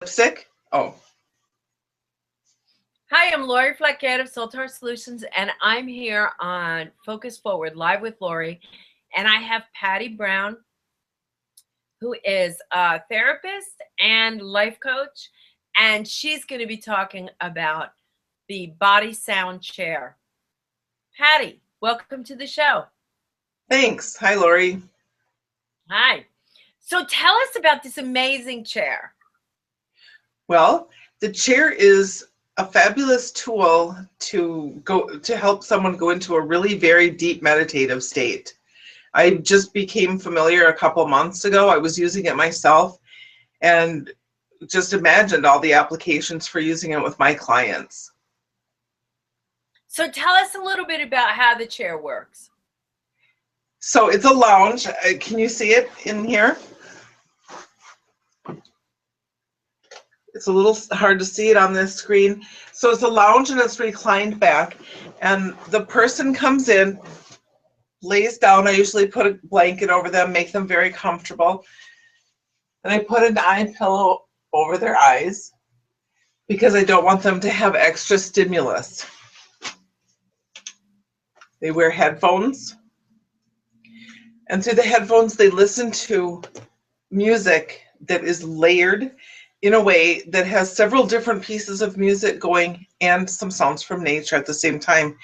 lipstick? Oh. Hi, I'm Lauri Flaquer of Soltar Solutions, and I'm here on Focus Forward Live with Lauri. And I have Patti Brown, who is a therapist and life coach, and she's going to be talking about the body sound chair. Patti, welcome to the show. Thanks. Hi, Lauri. Hi. So tell us about this amazing chair. Well, the chair is a fabulous tool to help someone go into a really very deep meditative state. I just became familiar a couple months ago. I was using it myself and just imagined all the applications for using it with my clients. So tell us a little bit about how the chair works. So it's a lounge. Can you see it in here? It's a little hard to see it on this screen. So it's a lounge and it's reclined back. And the person comes in, lays down. I usually put a blanket over them, make them very comfortable. And I put an eye pillow over their eyes because I don't want them to have extra stimulus. They wear headphones. And through the headphones, they listen to music that is layered in a way that has several different pieces of music going and some sounds from nature at the same time.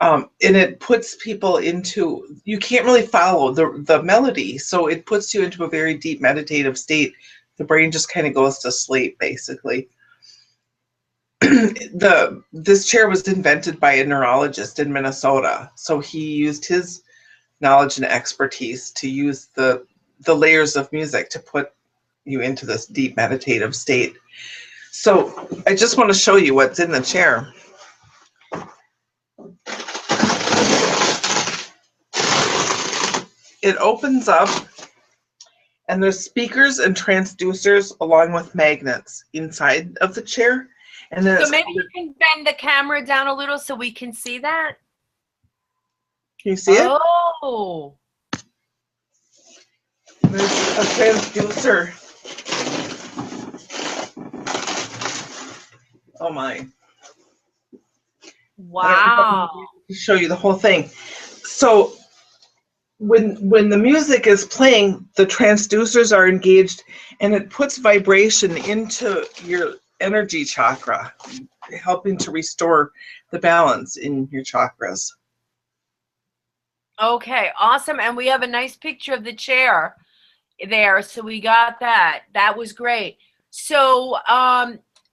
And it puts people into, you can't really follow the melody, so it puts you into a very deep meditative state. The brain just kind of goes to sleep, basically. This chair was invented by a neurologist in Minnesota, so he used his knowledge and expertise to use the layers of music to put you into this deep meditative state. So I just want to show you what's in the chair. It opens up and there's speakers and transducers along with magnets inside of the chair. And then so maybe you can bend the camera down a little so we can see that. Can you see it? Oh. There's a transducer. Oh my. Wow. To show you the whole thing. So when the music is playing, the transducers are engaged and it puts vibration into your energy chakra, helping to restore the balance in your chakras. Okay, awesome. And we have a nice picture of the chair there. So we got that. That was great. So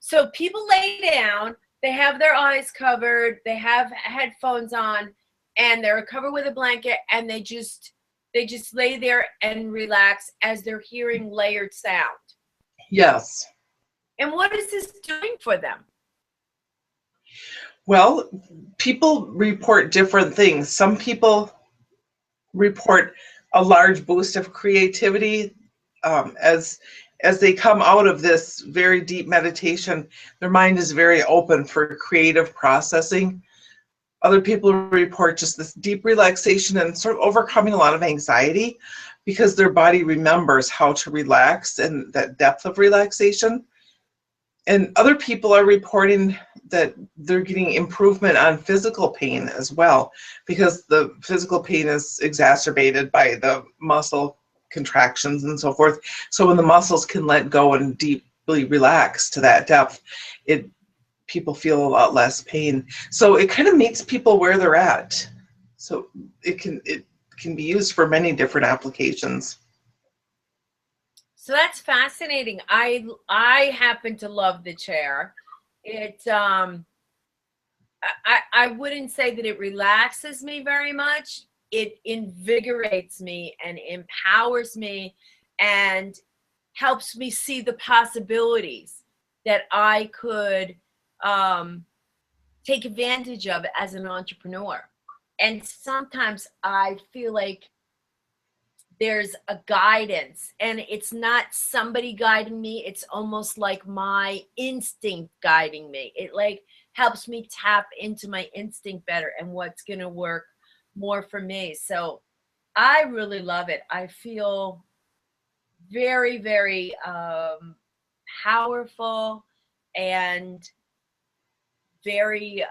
so people lay down, they have their eyes covered, they have headphones on, and they're covered with a blanket, and they just lay there and relax as they're hearing layered sound. Yes. And what is this doing for them? Well, people report different things. Some people report a large boost of creativity as they come out of this very deep meditation. Their mind is very open for creative processing. Other people report just this deep relaxation and sort of overcoming a lot of anxiety because their body remembers how to relax and that depth of relaxation. And other people are reporting that they're getting improvement on physical pain as well, because the physical pain is exacerbated by the muscle contractions and so forth. So when the muscles can let go and deeply relax to that depth, people feel a lot less pain. So it kind of meets people where they're at. So it can be used for many different applications. So that's fascinating. I happen to love the chair. It I wouldn't say that it relaxes me very much. It invigorates me and empowers me and helps me see the possibilities that I could take advantage of as an entrepreneur. And sometimes I feel like there's a guidance, and it's not somebody guiding me. It's almost like my instinct guiding me. It like helps me tap into my instinct better and what's going to work more for me. So I really love it. I feel very, very powerful and very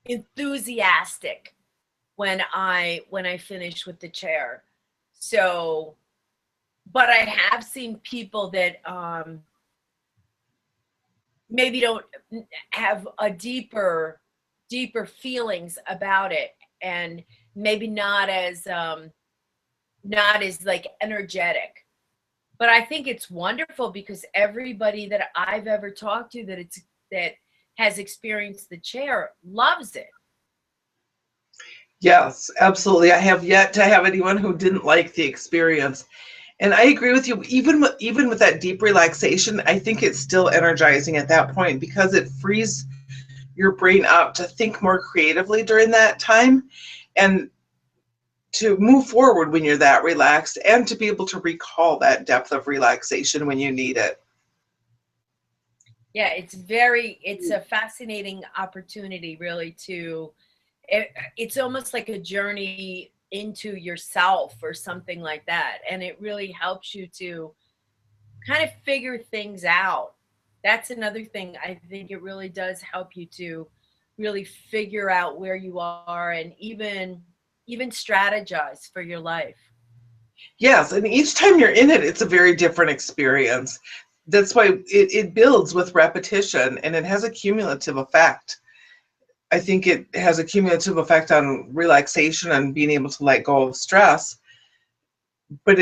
enthusiastic when I finish with the chair. So, but I have seen people that maybe don't have a deeper feelings about it, and maybe not as like energetic. But I think it's wonderful because everybody that I've ever talked to that has experienced the chair loves it. Yes, absolutely. I have yet to have anyone who didn't like the experience. And I agree with you. Even with that deep relaxation, I think it's still energizing at that point because it frees your brain up to think more creatively during that time and to move forward when you're that relaxed and to be able to recall that depth of relaxation when you need it. Yeah, it's a fascinating opportunity, really, it's almost like a journey into yourself or something like that. And it really helps you to kind of figure things out. That's another thing. I think it really does help you to really figure out where you are and even strategize for your life. Yes, and each time you're in it, it's a very different experience. That's why it builds with repetition and it has a cumulative effect. I think it has a cumulative effect on relaxation and being able to let go of stress, but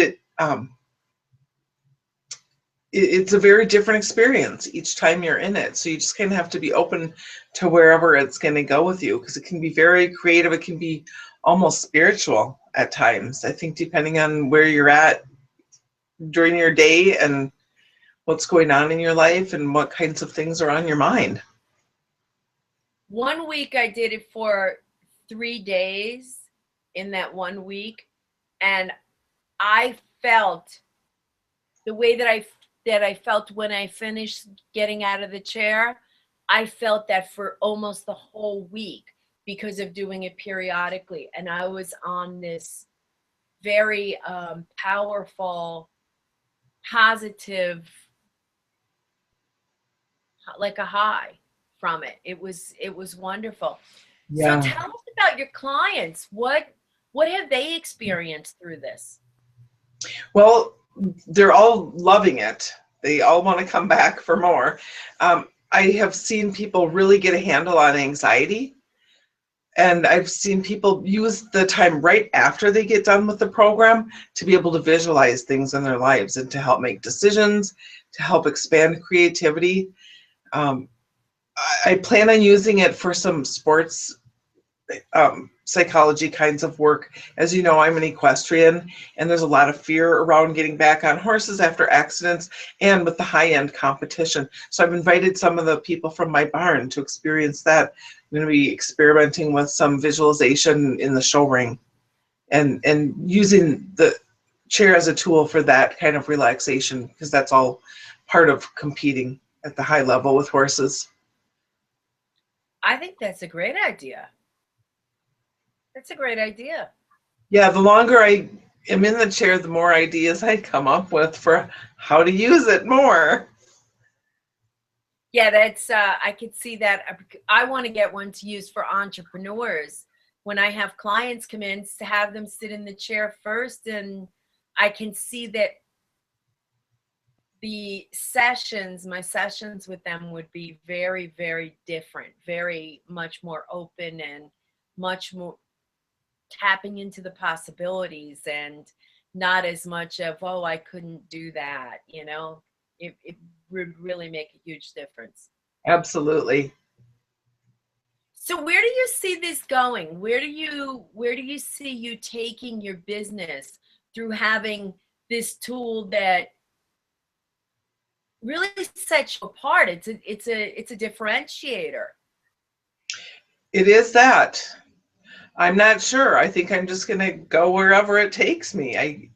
it's a very different experience each time you're in it. So you just kind of have to be open to wherever it's going to go with you because it can be very creative. It can be almost spiritual at times. I think depending on where you're at during your day and what's going on in your life and what kinds of things are on your mind. One week I did it for 3 days in that 1 week, and I felt the way that I felt when I finished getting out of the chair. I felt that for almost the whole week because of doing it periodically. And I was on this very powerful, positive, like a high from it. It was wonderful. Yeah. So tell us about your clients. What have they experienced through this? Well, they're all loving it. They all want to come back for more. I have seen people really get a handle on anxiety. And I've seen people use the time right after they get done with the program to be able to visualize things in their lives and to help make decisions, to help expand creativity. I plan on using it for some sports psychology kinds of work. As you know, I'm an equestrian, and there's a lot of fear around getting back on horses after accidents and with the high-end competition. So I've invited some of the people from my barn to experience that. I'm going to be experimenting with some visualization in the show ring and using the chair as a tool for that kind of relaxation, because that's all part of competing at the high level with horses. I think that's a great idea. That's a great idea. Yeah, the longer I am in the chair, the more ideas I come up with for how to use it more. Yeah, that's I could see that. I want to get one to use for entrepreneurs. When I have clients come in, to have them sit in the chair first, and I can see that my sessions with them would be very, very different, very much more open and much more tapping into the possibilities and not as much of, oh, I couldn't do that. It would really make a huge difference. Absolutely. So where do you see this going? Where do you see you taking your business through having this tool that really sets you apart? It's a differentiator. It is that. I'm not sure. I think I'm just going to go wherever it takes me.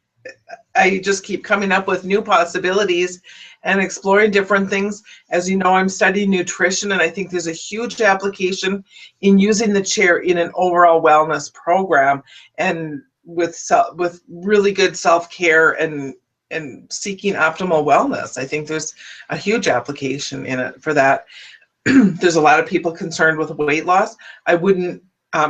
I just keep coming up with new possibilities and exploring different things. As you know, I'm studying nutrition, and I think there's a huge application in using the chair in an overall wellness program and with really good self-care and and seeking optimal wellness. I think there's a huge application in it for that. There's a lot of people concerned with weight loss. I wouldn't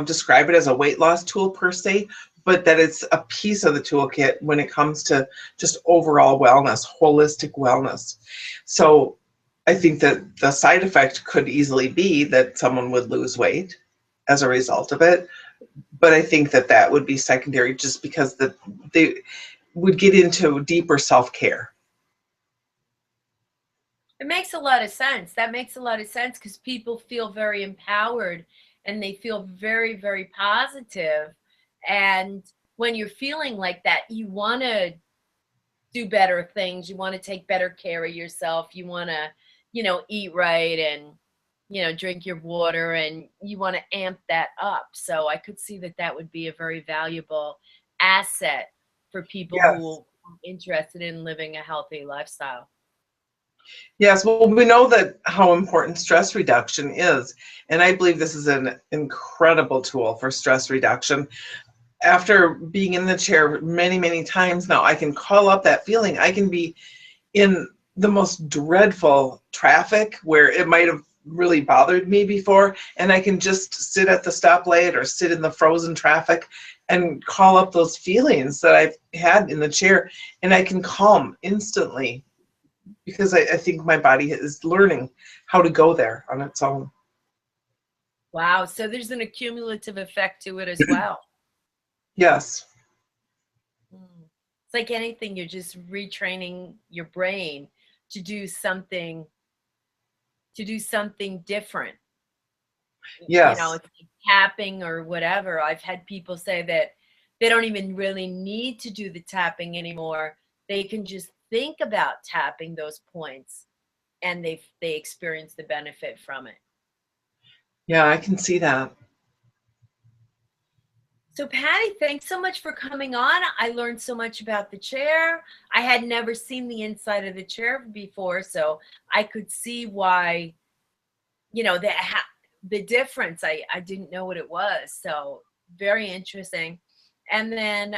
describe it as a weight loss tool per se, but that it's a piece of the toolkit when it comes to just overall wellness, holistic wellness. So I think that the side effect could easily be that someone would lose weight as a result of it. But I think that that would be secondary, just because they would get into deeper self-care. It makes a lot of sense. That makes a lot of sense, because people feel very empowered and they feel very, very positive. And when you're feeling like that, you want to do better things. You want to take better care of yourself. You want to, eat right and, drink your water, and you want to amp that up. So I could see that that would be a very valuable asset for people Yes. who are interested in living a healthy lifestyle. Yes, well, we know that how important stress reduction is, and I believe this is an incredible tool for stress reduction. After being in the chair many, many times now, I can call up that feeling. I can be in the most dreadful traffic where it might have really bothered me before, and I can just sit at the stoplight or sit in the frozen traffic and call up those feelings that I've had in the chair, and I can calm instantly, because I think my body is learning how to go there on its own. Wow. So there's an accumulative effect to it as well. Yes. It's like anything, you're just retraining your brain to do something different. Yes. It's like tapping or whatever. I've had people say that they don't even really need to do the tapping anymore. They can just think about tapping those points, and they experience the benefit from it. Yeah, I can see that. So Patti, thanks so much for coming on. I learned so much about the chair. I had never seen the inside of the chair before, so I could see why, the difference. I didn't know what it was, so very interesting. And then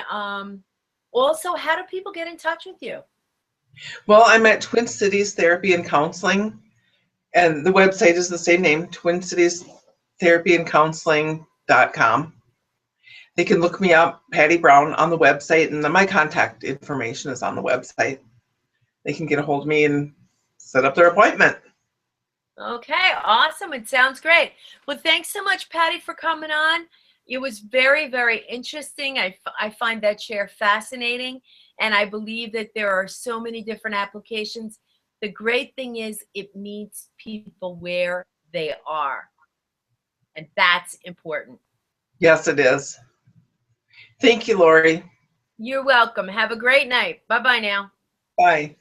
also, how do people get in touch with you? Well, I'm at Twin Cities Therapy and Counseling, and the website is the same name, twincitiestherapyandcounseling.com. They can look me up, Patti Brown, on the website, and then my contact information is on the website. They can get a hold of me and set up their appointment. Okay, awesome. It sounds great. Well, thanks so much, Patti, for coming on. It was very, very interesting. I find that chair fascinating, and I believe that there are so many different applications. The great thing is it meets people where they are, and that's important. Yes, it is. Thank you, Lauri. You're welcome. Have a great night. Bye-bye now. Bye.